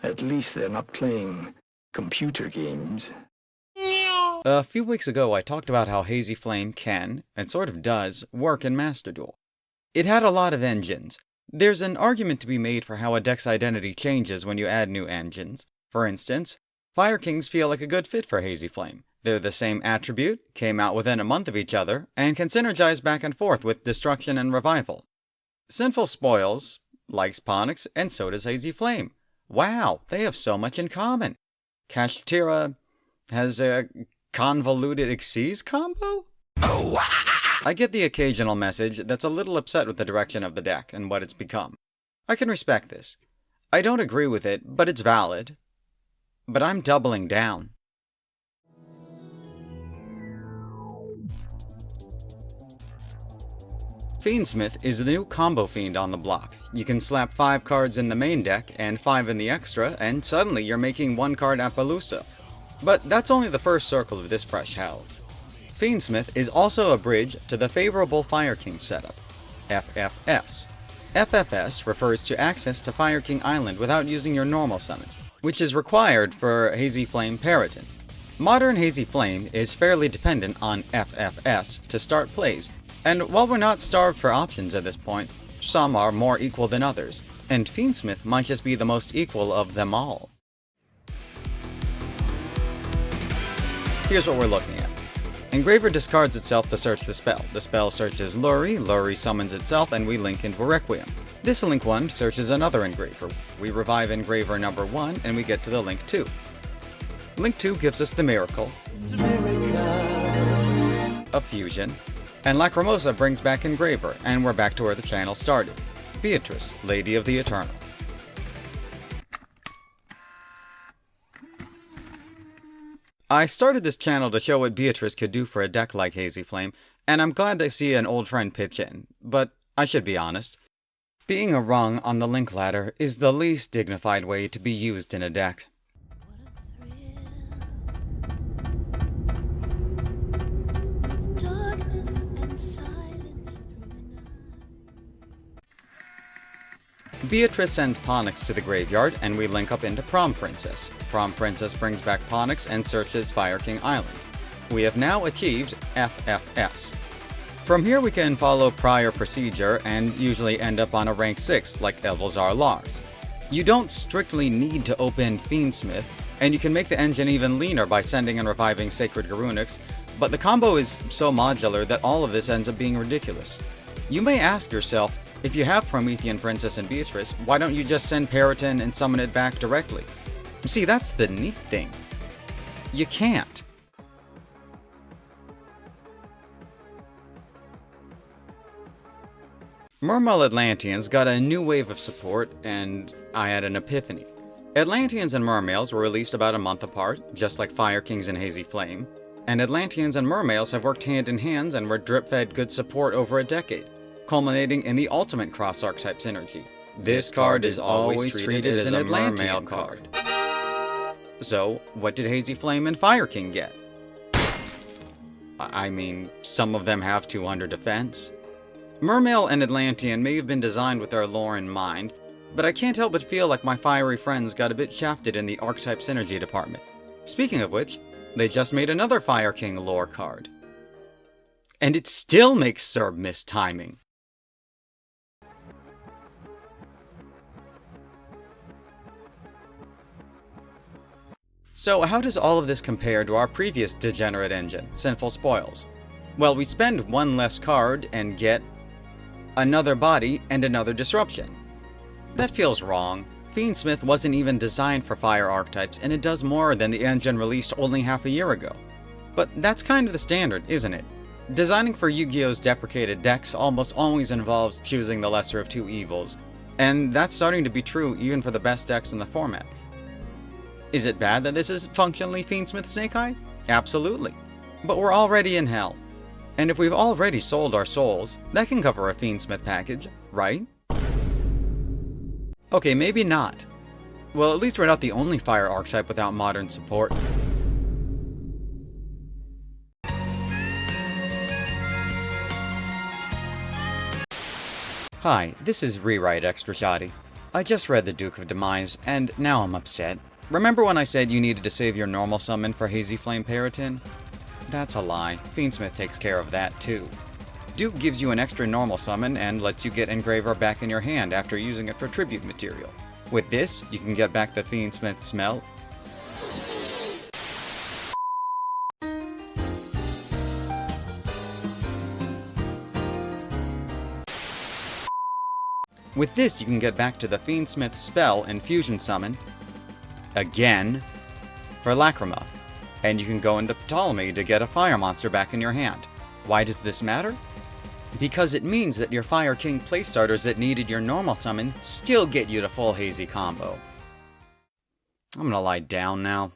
At least they're not playing computer games. A few weeks ago, I talked about how Hazy Flame can, and sort of does, work in Master Duel. It had a lot of engines. There's an argument to be made for how a deck's identity changes when you add new engines. For instance, Fire Kings feel like a good fit for Hazy Flame. They're the same attribute, came out within a month of each other, and can synergize back and forth with Destruction and Revival. Sinful Spoils likes Ponix, and so does Hazy Flame. Wow, they have so much in common. Kashtira has a convoluted Xyz combo? I get the occasional message that's a little upset with the direction of the deck and what it's become. I can respect this. I don't agree with it, but it's valid. But I'm doubling down. Fiendsmith is the new combo fiend on the block. You can slap 5 cards in the main deck and 5 in the extra, and suddenly you're making 1 card Appaloosa. But that's only the first circle of this fresh hell. Fiendsmith is also a bridge to the favorable Fire King setup, FFS. FFS refers to access to Fire King Island without using your normal summon, which is required for Hazy Flame Periton. Modern Hazy Flame is fairly dependent on FFS to start plays, and while we're not starved for options at this point, some are more equal than others, and Fiendsmith might just be the most equal of them all. Here's what we're looking at. Engraver discards itself to search the spell. The spell searches Luri, Luri summons itself, and we link into Requiem. This link 1 searches another Engraver. We revive Engraver number 1, and we get to the link 2. Link 2 gives us the Miracle, a Fusion, and Lacrimosa brings back Engraver, and we're back to where the channel started. Beatrice, Lady of the Eternal. I started this channel to show what Beatrice could do for a deck like Hazy Flame, and I'm glad to see an old friend pitch in, but I should be honest. Being a rung on the link ladder is the least dignified way to be used in a deck. Beatrice sends Ponix to the graveyard, and we link up into Prom Princess. Prom Princess brings back Ponix and searches Fire King Island. We have now achieved FFS. From here we can follow prior procedure and usually end up on a rank 6 like Elvazar Lars. You don't strictly need to open Fiendsmith, and you can make the engine even leaner by sending and reviving Sacred Garunix, but the combo is so modular that all of this ends up being ridiculous. You may ask yourself, if you have Promethean Princess and Beatrice, why don't you just send Periton and summon it back directly? See, that's the neat thing. You can't. Mermail Atlanteans got a new wave of support, and I had an epiphany. Atlanteans and Mermails were released about a month apart, just like Fire Kings and Hazy Flame, and Atlanteans and Mermails have worked hand in hand and were drip-fed good support over a decade, culminating in the ultimate cross-archetype synergy. This card is always treated as an Atlantean card. So, what did Hazy Flame and Fire King get? I mean, some of them have 200 defense. Mermail and Atlantean may have been designed with their lore in mind, but I can't help but feel like my fiery friends got a bit shafted in the archetype synergy department. Speaking of which, they just made another Fire King lore card. And it still makes Serb miss timing. So how does all of this compare to our previous degenerate engine, Sinful Spoils? Well, we spend 1 less card and get another body and another disruption. That feels wrong. Fiendsmith wasn't even designed for fire archetypes, and it does more than the engine released only half a year ago. But that's kind of the standard, isn't it? Designing for Yu-Gi-Oh's deprecated decks almost always involves choosing the lesser of 2 evils, and that's starting to be true even for the best decks in the format. Is it bad that this is functionally Fiendsmith Snake Eye? Absolutely. But we're already in hell. And if we've already sold our souls, that can cover a Fiendsmith package, right? Okay, maybe not. Well, at least we're not the only fire archetype without modern support. Hi, this is Rewrite Extra Shoddy. I just read the Duke of Demise, and now I'm upset. Remember when I said you needed to save your normal summon for Hazy Flame Paratin? That's a lie. Fiendsmith takes care of that too. Duke gives you an extra normal summon and lets you get Engraver back in your hand after using it for tribute material. With this, you can get back the Fiendsmith smell. With this, you can get back to the Fiendsmith spell and fusion summon again for Lacrima, and you can go into Ptolemy to get a fire monster back in your hand. Why does this matter? Because it means that your Fire King playstarters that needed your normal summon still get you to full Hazy combo. I'm gonna lie down now.